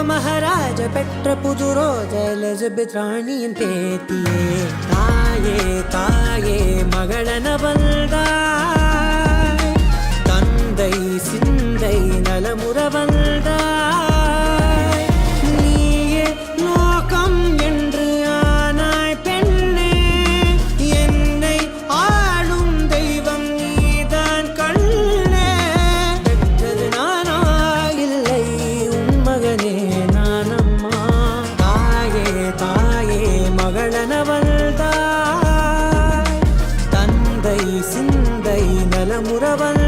மகாராஜ பெற்ற புது ரோஜ எலிசபெத் ராணியின் பேத்தியே. தாயே தாயே மகளன வந்தாய், தந்தை சிந்தை நலமுற வந்தாய். நீயே லோகம் என்று ஆனாய் பெண்ணே, என்னை ஆளும் தெய்வம் நீதான் கண்ணே. பெற்றது நானா இல்லை உன் மகனே நானம்மா. தாயே தாயே மகளன வந்தாய், தந்தை சிந்தை நலமுற வந்தாய்.